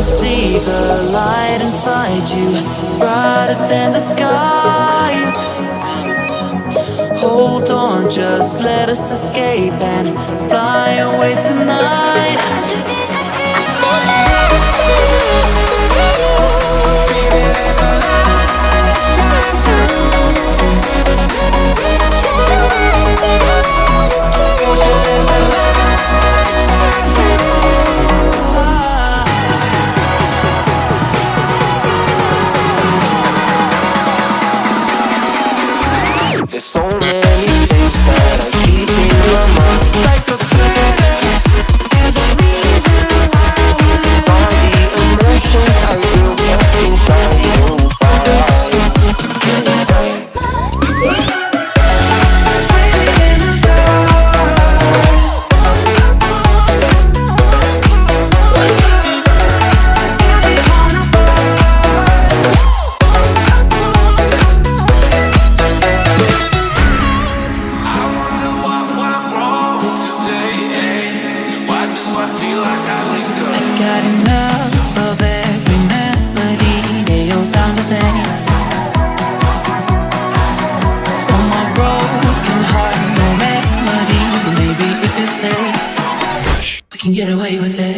see the light inside you, brighter than the skies. Hold on, just let us escape and fly away tonight. There's so many things that I keep in my mind. Like a past, there's a reason why we live. All the emotions I built up inside you. Got enough of every melody, they all sound the same. For my broken heart, no remedy, but maybe if you stay, we can get away with it.